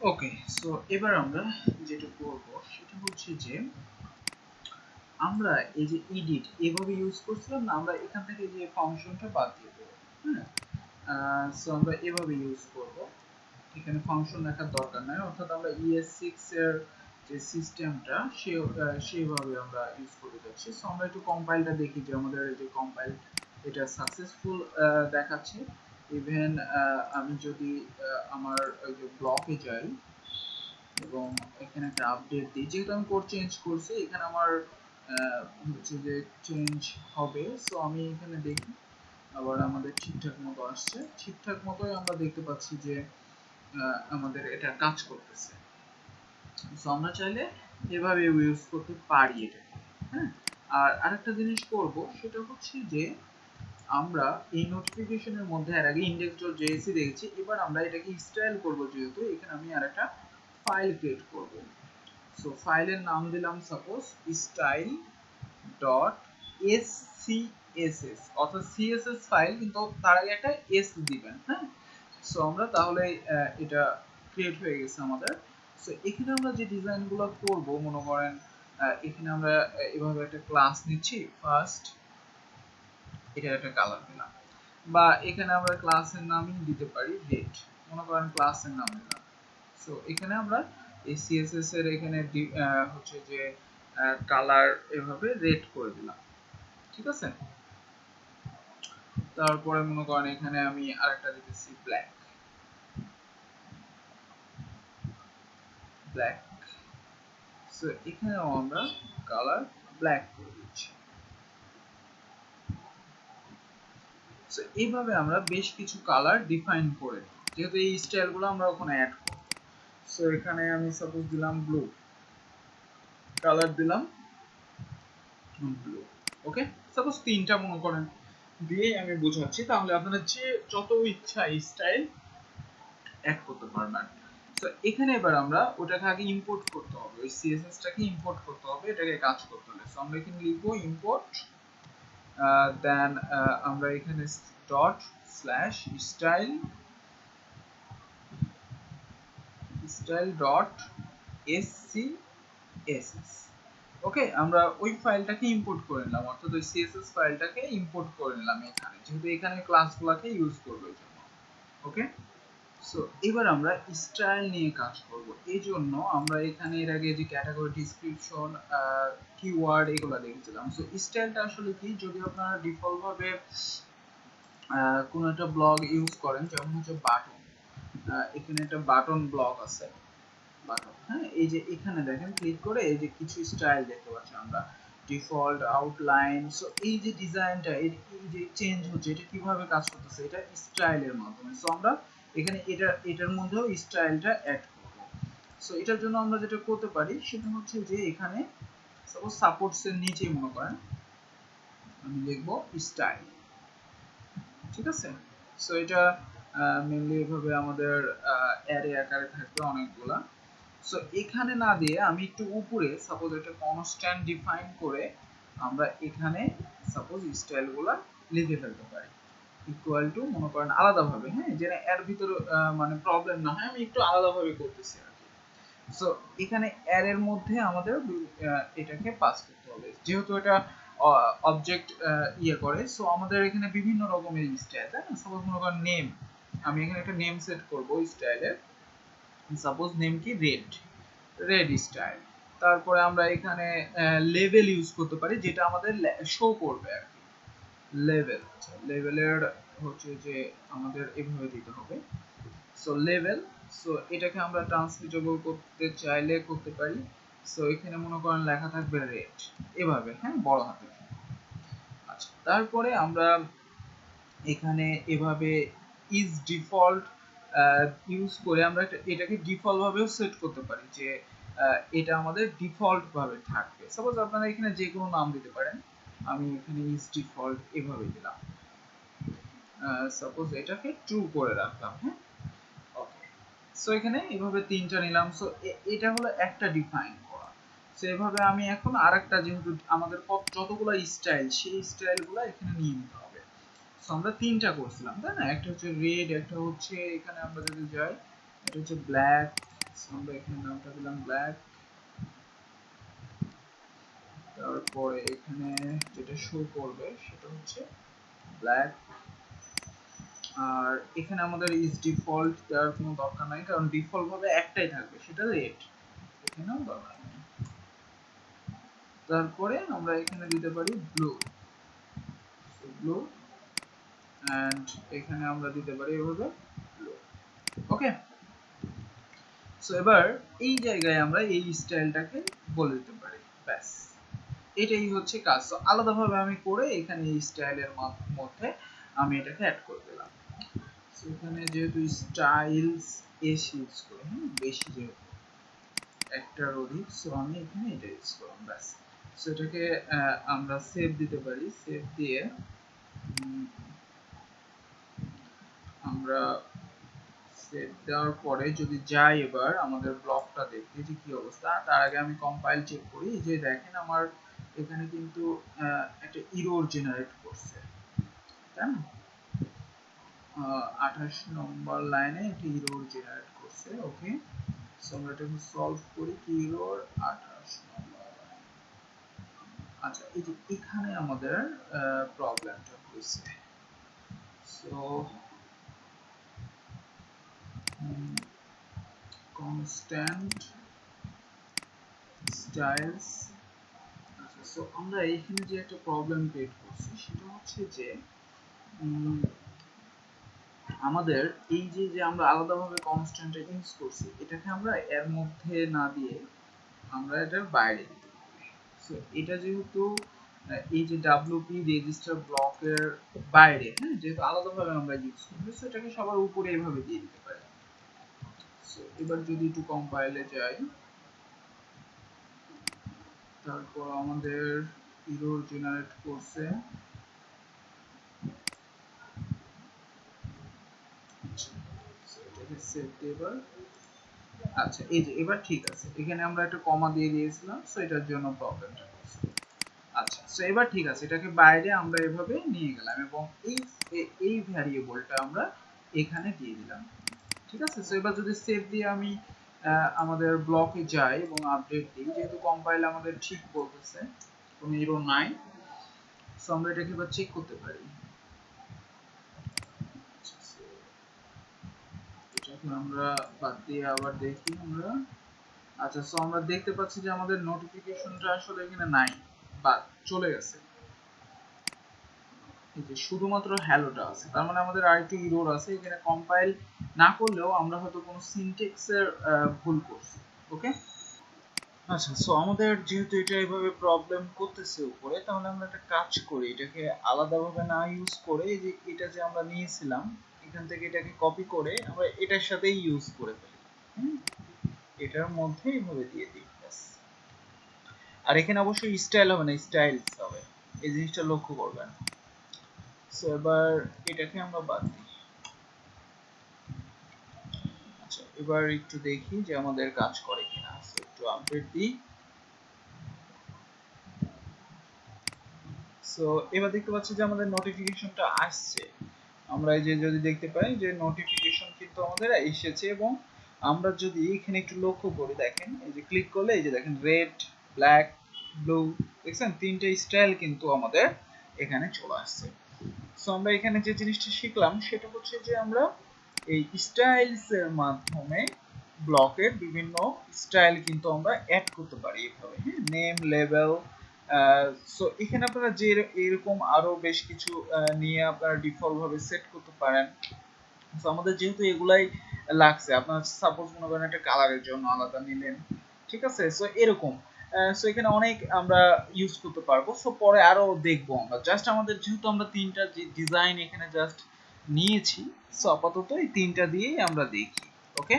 ওকে, so এবার আমরা যেটা করব সেটা হচ্ছে যে আমরা এই যে এডিট এভাবে ইউজ করছিলাম না, আমরা এখান থেকে যে ফাংশনটা বাদ দিয়ে দেবো। হ্যাঁ, সো আমরা এভাবে ইউজ করব, এখানে ফাংশন লেখার দরকার নাই, অর্থাৎ আমরা ES6 এর যে সিস্টেমটা সেভাবে আমরা ইউজ করতে যাচ্ছি। সো আমরা একটু কম্পাইলটা দেখি যে আমাদের যে কম্পাইল এটা সাকসেসফুল দেখাচ্ছে। ইভেন আমি যদি আমার ওই যে ব্লকে যাই এবং এখানে একটা আপডেট দিই, যেহেতু আমি কোড চেঞ্জ করছি এখানে আমার হচ্ছে যে চেঞ্জ হবে। সো আমি এখানে দেখি আবার আমাদের ঠিকঠাক মতো আসছে, ঠিকঠাক মতোই আমরা দেখতে পাচ্ছি যে আমাদের এটা কাজ করতেছে। সো আমরা চাইলে এভাবে ইউজ করতে পারি এটাকে। হ্যাঁ, আর আরেকটা জিনিস করব সেটা হচ্ছে যে আমরা এই নোটিফিকেশনের মধ্যে এর আগে index.js দেখেছি, এবার আমরা এটাকে স্টাইল করব, যেহেতু এখানে আমি আরেকটা ফাইল ক্রিয়েট করব। সো ফাইলের নাম দিলাম সাপোজ style ডট scss, অর্থাৎ css ফাইল, কিন্তু তার আগে একটা s দিবেন। হ্যাঁ, সো আমরা তাহলে এটা ক্রিয়েট হয়ে গেছে আমাদের। সো এখানে আমরা যে ডিজাইনগুলো করব, মনে করেন এখানে আমরা এভাবে একটা ক্লাস নিচ্ছি ফার্স্ট, এটা একটা কালার দিলাম, বা এখানে আমরা ক্লাসের নামই দিতে পারি রেড, মনে করেন ক্লাসের নাম দিলাম। সো এখানে আমরা এই সিএসএস এর এখানে হচ্ছে যে কালার এভাবে রেড করে দিলাম, ঠিক আছে। তারপরে মনে করেন এখানে আমি আরেকটা দিতেছি ব্ল্যাক, ব্ল্যাক। সো এখানেও আমরা কালার ব্ল্যাক করে দিচ্ছি। সো এইভাবে আমরা বেশ কিছু কালার ডিফাইন করে নিই, যেহেতু এই স্টাইলগুলো আমরা ওখানে অ্যাড করব। সো এখানে আমি সাপোজ দিলাম ব্লু, কালার দিলাম ব্লু। ওকে, সাপোজ তিনটা মনে করেন দিয়ে আমি বোঝাচ্ছি, তাহলে আপনারা যে যত ইচ্ছা স্টাইল অ্যাড করতে পারবেন। সো এখানে এবার আমরা ওটাকে আগে ইম্পোর্ট করতে হবে, ওই সিএসএসটাকে ইম্পোর্ট করতে হবে এটাকে কাজ করতে হলে। সো আমরা এখানে লিখবো ইম্পোর্ট, দেন আমরা এখানে dot slash style, style dot scss। ওকে, আমরা ওই ফাইলটাকে ইম্পোর্ট করে নিলাম, অর্থাৎ ওই সিএসএস ফাইলটাকে ইম্পোর্ট করে নিলাম এখানে, যেহেতু এখানে ক্লাসগুলোকে ইউজ করব এই জন্য। ওকে, সো এবার আমরা স্টাইল নিয়ে কাজ করব। এই জন্য আমরা এখানে এর আগে যে ক্যাটাগরি, ডিসক্রিপশন, কিওয়ার্ড এগুলো দেখেছিলাম। সো স্টাইলটা আসলে কি, যদি আপনারা ডিফল্ট ভাবে কোনো একটা ব্লগ ইউজ করেন, যেমন হচ্ছে বাটন, এখানে একটা বাটন ব্লক আছে, বাটন। হ্যাঁ, এই যে এখানে দেখেন ক্লিক করে এই যে কিছু স্টাইল দেখতে পাচ্ছি আমরা, ডিফল্ট, আউটলাইন। সো এই যে ডিজাইনটা, এই যে চেঞ্জ হচ্ছে, এটা কিভাবে কাজ করতেছে, এটা স্টাইলের মাধ্যমে। সো আমরা এখানে এটার মধ্যেও স্টাইলটা অ্যাড করব। সো এটার জন্য আমরা যেটা করতে পারি সেটা হচ্ছে যে এখানে সাপোজ সাপোর্টস এর নিচে মনে করেন আমি লিখবো স্টাইল, ঠিক আছে। সো এটা মেইনলি এভাবে আমাদের অ্যারে আকারে থাকবে অনেকগুলা। সো এখানে না দিয়ে আমি একটু উপরে সাপোজ একটা কনস্ট্যান্ট ডিফাইন করে আমরা এখানে সাপোজ স্টাইলগুলো লিখে ফেলতে পারি, ইকুয়াল টু মনে করেন আলাদাভাবে। হ্যাঁ, যেন এর ভিতরে মানে প্রবলেম না হয়, আমি একটু আলাদাভাবে করতেছি আর কি। সো এখানে এর এর মধ্যে আমাদের এটাকে পাস করতে হবে, যেহেতু এটা অবজেক্ট ইয়ে করে। সো আমাদের এখানে বিভিন্ন রকমের স্টাইল, তাই না। সাপোজ মনে করেন নেম, আমি এখানে একটা নেম সেট করব স্টাইলের, সাপোজ নেম কি রেড, রেড স্টাইল। তারপরে আমরা এখানে লেভেল ইউজ করতে পারি, যেটা আমাদের শো করবে আর কি, লেভেল। লেভেলের হচ্ছে যে আমাদের এভাবে দিতে হবে। সো লেভেল, সো এটাকে আমরা ট্রান্সমিটেবল করতে চাইলে করতে পারি। সো এখানে মনে করেন লেখা থাকবে রেড এভাবে, হ্যাঁ, বড় হাতে। আচ্ছা, তারপরে আমরা এখানে এভাবে ইজ ডিফল্ট ইউজ করে আমরা এটাকে ডিফল্ট ভাবেও সেট করতে পারি, যে এটা আমাদের ডিফল্ট ভাবে থাকবে। সাপোজ আপনারা এখানে যে কোনো নাম দিতে পারেন, আমি এখানে ইজ ডিফল্ট এভাবে দিলাম, সাপোজ এটাকে ট্রু করে রাখলাম। হ্যাঁ, ওকে। সো এখানে এভাবে তিনটা নিলাম। সো এটা হলো একটা ডিফাইন করা। সো এভাবে আমি এখন আরেকটা, যেহেতু আমাদের যতগুলো স্টাইল, সেই স্টাইলগুলো এখানে নিয়ে নিতে হবে। সো আমরা তিনটা করছিলাম, তাই না। একটা হচ্ছে রেড, একটা হচ্ছে এখানে আমরা যদি যাই এটা হচ্ছে ব্ল্যাক, আমরা এখানে নামটা দিলাম ব্ল্যাক, তারপরে এখানে যেটা শো করবে সেটা হচ্ছে ব্ল্যাক, আর এখানে আমাদের ইজ ডিফল্ট দেওয়ার কোনো দরকার নাই, কারণ ডিফল্ট ভাবে একটাই থাকবে, সেটা রেড, এখানেও দরকার নেই। তারপরে আমরা এখানে দিতে পারি ব্লু, ব্লু, এন্ড এখানে আমরা দিতে পারি এভাবে ব্লু। ওকে, সো এবার এই জায়গায় আমরা এই স্টাইলটাকে বলে দিতে পারি, ব্যাস এটাই হচ্ছে কাজ। তো আলাদাভাবে আমি করে এখানে এই স্টাইলের মধ্যে আমি এটাকে অ্যাড করে দিলাম। সো এখানে যেহেতু স্টাইলস এস ইউজ করি, বেশি যেহেতু একটার অধিক, সো আমি এখানে এটা ইউজ করলাম, ব্যাস। সো এটাকে আমরা সেভ দিতে পারি, সেভ দিয়ে আমরা সেভ দেওয়ার পরে যদি যাই এবার আমাদের ব্লকটা দেখতে যে কি অবস্থা, তার আগে আমি কম্পাইল চেক করি। যে দেখেন আমার এখানে কিন্তু একটা এরর জেনারেট করছে, তাই না? 28 নম্বর লাইনে একটা এরর জেনারেট করছে। ওকে, সো আমরা এটাকে সলভ করি। কি এরর? 28 নম্বর লাইন। আচ্ছা, এই যে এখানে আমাদের প্রবলেমটা হয়েছে। So constant styles. আচ্ছা, সো আমরা এইখানে যে একটা প্রবলেম ক্রিয়েট করছি সেটা হচ্ছে যে আমাদের এই যে আমরা আলাদাভাবে কনস্ট্যান্ট ইউজ করছি, এটাকে আমরা এর মধ্যে না দিয়ে আমরা এটার বাইরে দিতে পারি। সো এটা যেহেতু এই যে ডব্লিউপি রেজিস্টার ব্লকের বাইরে, হ্যাঁ, যেহেতু আলাদাভাবে আমরা ইউজ করছি, সো এটাকে সবার উপরে এভাবে দিয়ে দিতে পারি। সো এবার যদি একটু কম্পাইলে যাই, তারপর আমাদের এরর জেনারেট করছে। এটাকে সেভ দিয়ে এবার, আচ্ছা এই যে এবার ঠিক আছে, এখানে আমরা একটা কমা দিয়ে দিয়েছিলাম, সো এটার জন্য প্রবলেমটা হচ্ছে। আচ্ছা, সো এবার ঠিক আছে, এটাকে বাইরে আমরা এভাবে নিয়ে গেলাম এবং এই ভ্যারিয়েবলটা আমরা এখানে দিয়ে দিলাম। ঠিক আছে, সো এবার যদি সেভ দিয়ে আমি আমাদের ব্লকে যাই এবং আপডেট দিই, যেহেতু কম্পাইল আমাদের ঠিক বলতেছে কোনো এরর নাই, সো আমরা এটাকে এবার চেক করতে পারি। এটাকে আমরা বাদ দিয়ে আবার দেখি আমরা। আচ্ছা, সো আমরা দেখতে পাচ্ছি যে আমাদের নোটিফিকেশনটা আসলে এখানে নাই বা চলে গেছে, এই যে শুধুমাত্র হ্যালোটা আছে, তার মানে আমাদের আরেকটু এরর আছে এখানে। কম্পাইল না করলেও আমরা হয়তো কোনো সিনট্যাক্সের ভুল করছি। ওকে, আচ্ছা, সো আমাদের যেহেতু এটা এইভাবে প্রবলেম করতেছে উপরে, তাহলে আমরা একটা কাজ করি, এটাকে আলাদাভাবে না ইউজ করে এই যে এটা যে আমরা নিয়েছিলাম এখান থেকে এটাকে কপি করে আমরা এটার সাথেই ইউজ করে ফেলি। এটার মধ্যে এইভাবে দিয়ে দিই, ব্যাস। আর এখানে অবশ্যই স্টাইল হবে না, স্টাইলস হবে, এই জিনিসটা লক্ষ্য করবেন। সো এবার এটাকে আমরা বাদ দিই। আচ্ছা, এবার একটু দেখি যে আমাদের কাজ করে কিনা। সো একটু আপডেট দিই। সো এবার দেখতে পাচ্ছি যে আমাদের নোটিফিকেশনটা আসছে। আমরা এই যে যদি দেখতে পাই যে নোটিফিকেশন কিন্তু আমাদের এসেছে, এবং আমরা যদি এখানে একটু লক্ষ্য করি, দেখেন এই যে ক্লিক করলে এই যে দেখেন রেড, ব্ল্যাক, ব্লু, দেখছেন তিনটা স্টাইল কিন্তু আমাদের এখানে চলে আসছে। সো আমরা এখানে যে জিনিসটা শিখলাম সেটা হচ্ছে যে আমরা এই স্টাইলস এর মাধ্যমে ব্লকের বিভিন্ন স্টাইল কিন্তু আমরা অ্যাড করতে পারি এভাবে, হ্যাঁ, নেম, লেবেল। সো এখানে আপনারা যে এরকম আরো বেশ কিছু নিয়ে আপনারা ডিফল্ট ভাবে সেট করতে পারেন। সো আমাদের যেহেতু এগুলাই লাগছে, আপনারা সাপোজ মনে করেন একটা কালারের জন্য আলাদা নিলেন, ঠিক আছে, সো এরকম। সো এখানে অনেক আমরা ইউজ করতে পারবো। সো পরে আরো দেখবো আমরা, জাস্ট আমাদের যেহেতু আমরা তিনটা ডিজাইন এখানে জাস্ট নিয়েছি, সো আপাতত এই তিনটা দিয়েই আমরা দেখি। ওকে।